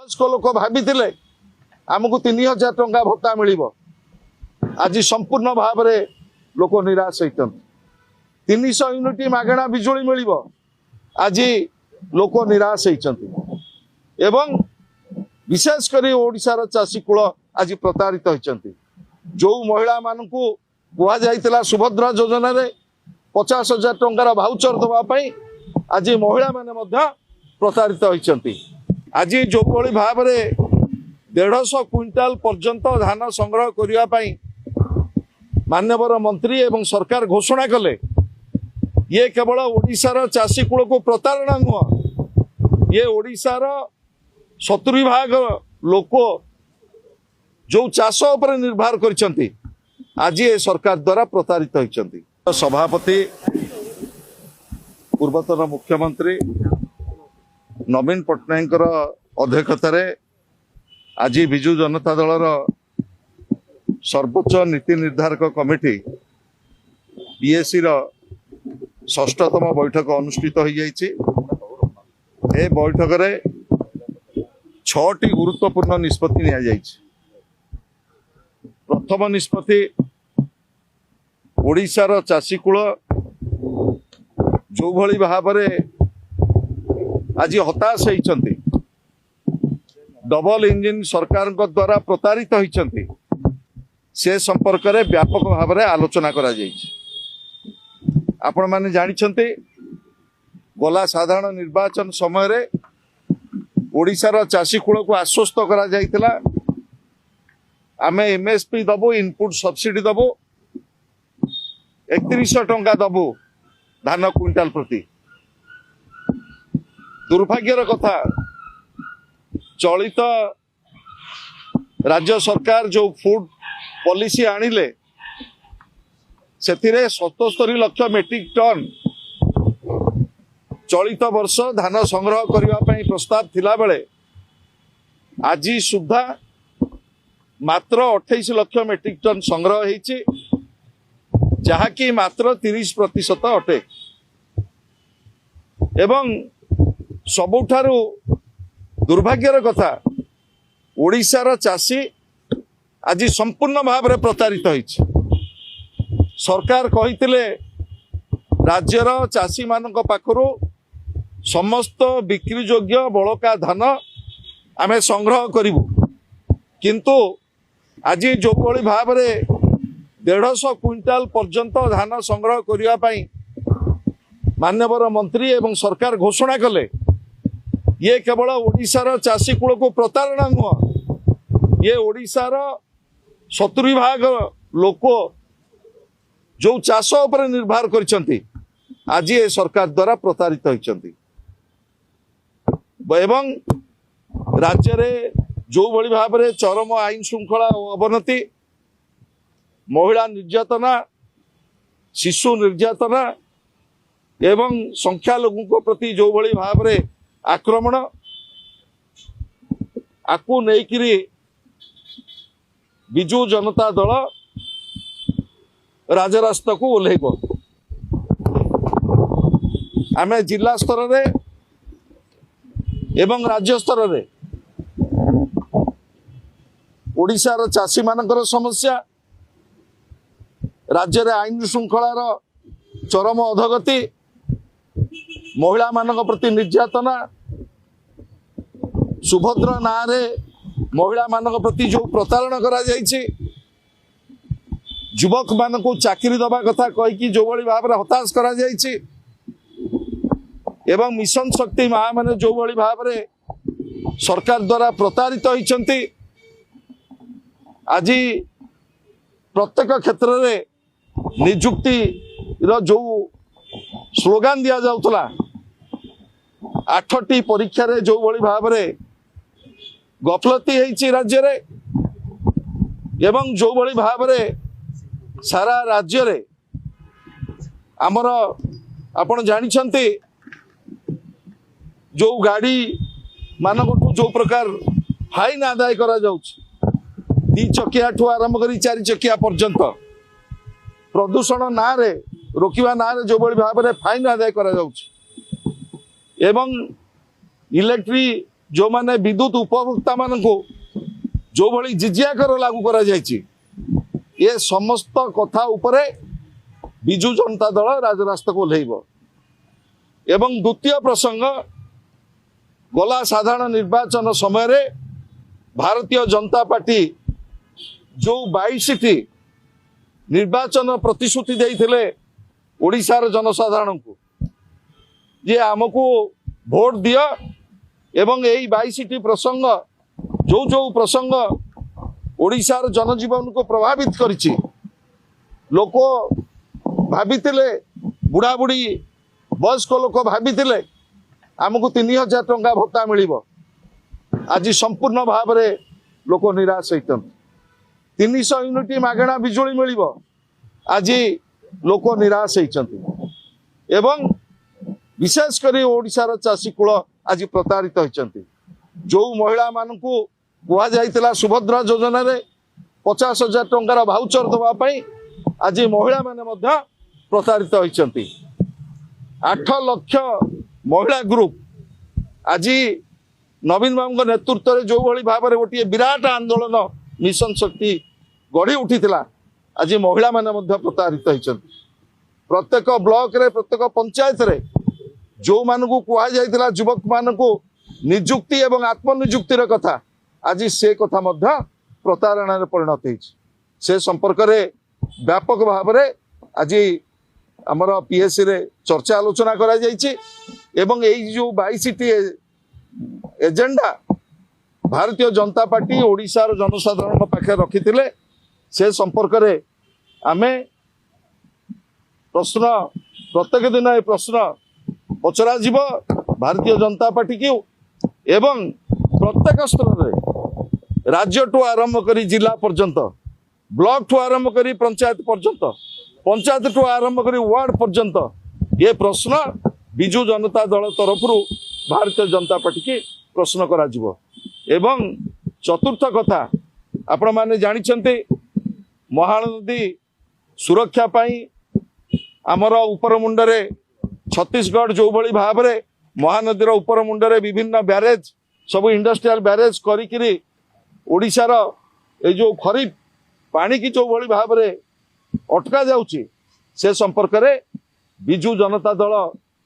वयस्क लोक भाभी आमको 3000 टंका भत्ता मिल आज संपूर्ण भाव में लोक निराश होती 300 यूनिट मागणा बिजुली मिल आज लोक निराश होती एवं विशेषकर ओडिशार चाषी कूल आज प्रतारित होती जो महिला मानक कहुला सुभद्रा योजना रे 50,000 टंकार भाउचर दवाई आज महिला माने प्रतारित होती आज जो भाव में 150 क्विंटाल पर्यंत धान संग्रह करने मान्यवर मंत्री एवं सरकार घोषणा कले ये केवल ओडिशार चाषी कूल को प्रतारणा नुह ये ओडिशार 70% लोक जो चाष उपर निर्भर कर आज ये सरकार द्वारा प्रतारित होती सभापति पूर्वतन मुख्यमंत्री नवीन पट्टनायक अध्यक्षतार आज विजु जनता दलर सर्वोच्च नीति निर्धारक कमिटी बीएससी षष्ठतम बैठक अनुष्ठित हो जाइए। बैठक रे 6टी गुरुत्वपूर्ण निष्पत्ति निया जाइए। प्रथम निष्पत्ति ओडिशार चाषी कूल जो भली भाव में आज हताश होती डबल इंजिन सरकार द्वारा प्रतारित होती से संपर्क में व्यापक भाव में आलोचना करा आपण माने जानिछन्ते गला साधारण निर्वाचन समय रे ओडिशार चाषी कूल को आश्वस्त करा जाइतिला आमे एमएसपी दबो इनपुट सब्सिडी दबो 3100 टंका दबो धान क्विंटाल प्रति। दुर्भाग्यर कथा चलित राज्य सरकार जो फूड पॉलिसी आनिले से 77 लाख मेट्रिक टन चलित वर्ष धान संग्रह करने प्रस्ताव थिला बेले आज सुधा मात्र 28 लाख मेट्रिक टन संग्रह होइछि जहाँकि मात्र 30% अटे एवं सबुठारु दुर्भाग्यर कथा ओडिशार चाषी आज संपूर्ण भाव में प्रतारित होइछि। सरकार कहिथिले राज्यर चाषी मानक पाखरु समस्त बिक्री योग्य बड़का धान आमे संग्रह करिवु किंतु आज जो भाव में 150 क्विंटाल पर्यंत धान संग्रह करने मान्यवर मंत्री एवं सरकार घोषणा कले ये केवल ओडिशार चाषी कूल को प्रतारणा नुह ये ओडिशार 70% लोक जो चाष उपर निर्भर कर आज ये सरकार द्वारा प्रतारित होती एवं राज्य रे जो भली भाव में चरम आईन श्रृंखला अवनति महिला निर्यातना शिशु निर्यातना एवं संख्यालघु प्रति जो भली भाव में आक्रमण आकु नेकिरी विजु जनता दल राजरास्ता को ओह्लैब आमे जिला स्तर रे एवं राज्य स्तर रे ओडिशार चाषी मानकर समस्या राज्य रे आईन श्रृंखलार चरम अधोगति महिला मानक प्रति निर्यातना सुभद्रा ना रे महिला मानक प्रति जो प्रतारण करा जाइछि युवक मान को चाकरी दबा कथा कहीकि जो भली भाव में हताश करा जाइछि एवं मिशन शक्ति माँ माने जो भली भाव में सरकार द्वारा प्रतारित होइछन्ति आज प्रत्येक क्षेत्र में निजुक्ति जो स्लोगान दिया जाउतला 8टी परीक्षा रे जो भली भाव में गफलती होइछि राज्य रे एवं जो भली भाव में सारा राज्य रे आमर आपण जानिछन्ति जो गाड़ी मानक जो प्रकार फाइन आदाय करा जाउछि 2 चकिया ठू आरंभ करी 4 चकिया पर्यंत प्रदूषण ना रे रोकिबा ना रे जो भाव में फाइन आदाय करा जाउछि एवं इलेक्ट्रिक जो माने विद्युत उपभोक्ता मानकु जो भली जिजिया कर लागू करा जायछि ये समस्त कथा उपरे बिजु जनता दल राजरास्ता को ओह्लैब। एवं द्वितीय प्रसंग गला साधारण निर्वाचन समय रे भारतीय जनता पार्टी जो 22 निर्वाचन प्रतिश्रुति देइथिले ओडिशार जनसाधारण को जे आमको भोट दियो एवं यही 22 प्रसंग जो जो प्रसंग ओडिशार जनजीवन को प्रभावित करिछि लोक भावितिले बुढ़ा बुढ़ी वयस्क लोक भावितिले आमको 3000 टंका भत्ता मिलिबो आज संपूर्ण भाव में लोक निराश होइछन्ति 300 यूनिट मागणा बिजुली मिलिबो आज लोक निराश होइछन्ति एवं विशेष करी ओडिशार चाषी कूल आज प्रतारित होइछन्ति जो महिला मानकु कुहा जाइतिला सुभद्रा योजना रे 50,000 टंकार भाउचर दवा पई आज महिला माने मध्य प्रतारित होइछन्ति 8 लाख महिला ग्रुप आज नवीन बाबू नेतृत्व में जो भली भाव में गोटे विराट आंदोलन मिशन शक्ति गढ़ी उठी आज महिला माने मध्य प्रतारित होइछन्ति प्रत्येक ब्लॉक रे प्रत्येक पंचायत रे जो मानकु कुहा जाइतिला युवक मानकु निजुक्ति एवं आत्मनिजुक्तिर कथा आज से कथा मध्य प्रतारणा रे परिणत होइछि से संपर्क रे व्यापक भाव में आज आमर पीएससी रे चर्चा आलोचना करा जाइछि एवं एई जो 22टी एजेंडा भारतीय जनता पार्टी ओडिशार जनसाधारण पाखे रखिथिले से संपर्क रे आमे प्रश्न प्रत्येक दिन ए प्रश्न पचरा जीव भारतीय जनता पार्टी की एवं प्रत्येक स्तर रे राज्य ठू आरंभ करी जिला पर्यंत ब्लॉक ठू आरंभ करी पंचायत पर्यंत पंचायत ठू आरंभ करी वार्ड पर्यंत ये प्रश्न बिजु जनता दल तरफ भारतीय जनता पार्टी की प्रश्न करा जीवो एवं चतुर्थ कथा आपण माने जानिछन्ते महानदी सुरक्षा पाई आमर उपर मुंडरे छत्तीसगढ़ जो भली भाव में महानदीर उपर मुंडरे विभिन्न ब्यारेज सब इंडस्ट्रियल ब्यारेज करी ओडिशार ए जो खरीफ पानी की जो भली भाव में अटका जाउची से संपर्क रे बिजु जनता दल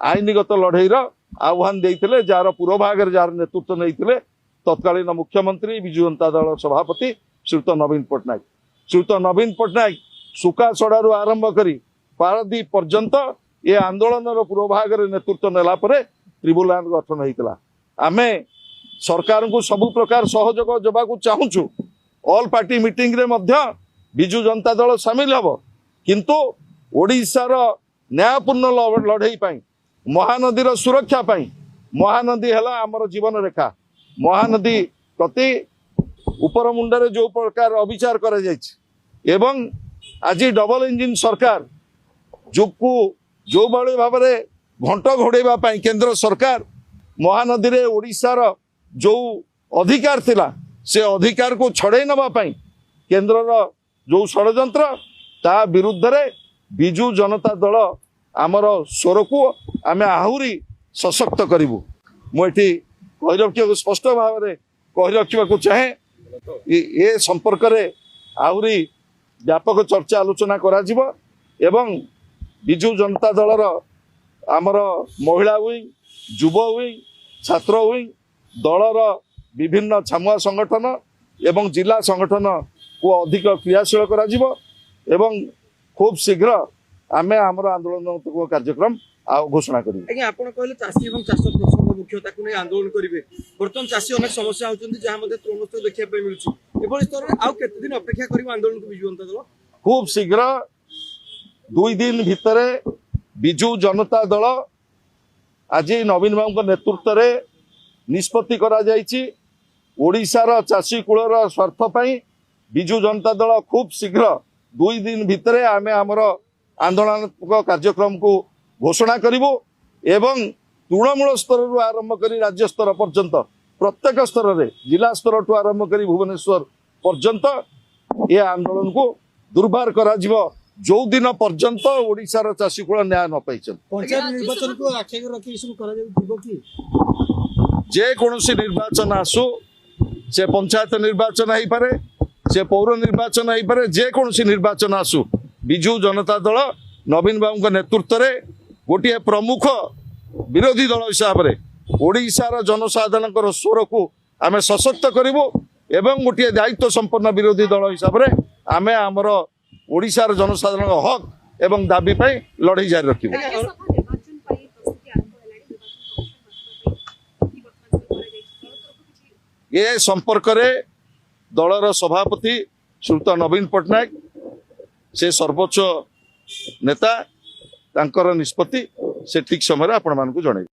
आईनगत लड़ईर आह्वान देइथिले जार पूर्व भाग जार नेतृत्व नहीं तत्कालीन मुख्यमंत्री बिजु जनता दल सभापति श्रीयुत नवीन पट्टनायक श्रीयुत नवीन पट्टनायक सुका सड़ारू आरंभ करी पारादीप पर्यंत ये आंदोलन पूर्व भाग नेतृत्व नेला परे ट्रिब्यूनाल गठन होइतिला आमे सरकार को सबु प्रकार सहयोग जबाकू चाहूचु ऑल पार्टी मीटिंग रे मध्य बिजु जनता दल सामिल हबो किंतु ओडिशार न्यायपूर्ण लड़ई पाई महानदीर सुरक्षा पाई महानदी है आमर जीवन रेखा महानदी प्रति उपर मुंडरे जो प्रकार अविचार करा जायछि एवं आज डबल इंजिन सरकार जो बड़े भाव में घंट घोड़ेवा पाई केंद्र सरकार महानदी रे ओडिशार जो अधिकार थिला से अधिकार को छड़े नवा पाई केंद्र जो षड्यंत्र ता विरुद्ध रे बिजु जनता दल आमर स्वर को आमे आहुरी सशक्त करिवु मुठी कहि रखियो स्पष्ट भाव में कहि रखिबा चाहे ये संपर्क रे आहुरी व्यापक चर्चा आलोचना करा जिवो एवं बिजु जनता दलर आमर महिला विंग युव विंग छात्र विंग दलर विभिन्न छामुआ संगठन एवं जिला संगठन को अधिक क्रियाशील करा जिवो एवं खूब शीघ्र आमे आमर आंदोलन कार्यक्रम घोषणा करिवे। आज्ञा आपण कहले चासी एवं चाष प्रसंग मुख्य ताकू नै आंदोलन करिवे बर्तन चासी अनेक समस्या होचंती जहा मध्ये त्रोमस्त देखिया पे मिलुची एबोली स्तर रे आउ केते दिन अपेक्षा करिवे आंदोलन को बिजु जनता दल खूब शीघ्र 2 दिन भितरे बिजु जनता दल आज नवीन बाबू नेतृत्व रे निष्पत्ति करा जायछि ओडिशार चाषी कूलर स्वार्थ पाई बिजु जनता दल खूब शीघ्र 2 दिन भितरे आमे हमर आंदोलनात्मक कार्यक्रम को घोषणा करिवो एवं तृणमूल स्तर आरंभ करी राज्य स्तर पर्यंत प्रत्येक स्तर रे जिला स्तर ठू आरंभ करी भुवनेश्वर पर्यंत ये आंदोलन को दुर्बार करा जिवो ଯୋଉ ଦିନ ପର୍ଯ୍ୟନ୍ତ ଓଡିଶାର ଚାଷୀ କୂଳ ନ୍ୟାୟ ନ ପାଇଛନ୍ତି ପଞ୍ଚାୟତ ନିର୍ବାଚନକୁ ଆଖି ରଖି ଏସବୁ କରାଯାଉଥିବ କି? ଯେକୌଣସି ନିର୍ବାଚନ ଆସୁ ସେ ପଞ୍ଚାୟତ ନିର୍ବାଚନ ହେଇପାରେ ସେ ପୌର ନିର୍ବାଚନ ହେଇପାରେ ଯେକୌଣସି ନିର୍ବାଚନ ଆସୁ ବିଜୁ ଜନତା ଦଳ ନବୀନ ବାବୁଙ୍କ ନେତୃତ୍ୱରେ ଗୋଟିଏ ପ୍ରମୁଖ ବିରୋଧୀ ଦଳ ହିସାବରେ ଓଡ଼ିଶାର ଜନସାଧାରଣଙ୍କର ସ୍ୱରକୁ ଆମେ ସଶକ୍ତ କରିବୁ ଏବଂ ଗୋଟିଏ ଦାୟିତ୍ୱ ସମ୍ପନ୍ନ ବିରୋଧୀ ଦଳ ହିସାବରେ ଆମେ ଆମର ଓଡ଼ିଶାର ଜନସାଧାରଣଙ୍କ ହକ୍ ଏବଂ ଦାବି ପାଇଁ ଲଢ଼େଇ ଜାରି ରଖିବୁ। ରାଜ୍ୟସଭା ନିର୍ବାଚନ ପାଇଁ ପ୍ରସ୍ତୁତି ଆରମ୍ଭ ହେଲାଣି। ନିର୍ବାଚନ କମିଶନ ମାଧ୍ୟମରେ କି ବର୍ତ୍ତମାନ ସୁଦ୍ଧା କରାଯାଇଛି ଦଳ ତରଫରୁ କିଛି ଏ ସମ୍ପର୍କରେ ଦଳର ସଭାପତି ଶ୍ରୀଯୁକ୍ତ ନବୀନ ପଟ୍ଟନାୟକ ସେ ସର୍ବୋଚ୍ଚ ନେତା ତାଙ୍କର ନିଷ୍ପତ୍ତି ସେ ଠିକ୍ ସମୟରେ ଆପଣମାନଙ୍କୁ ଜଣାଇବେ।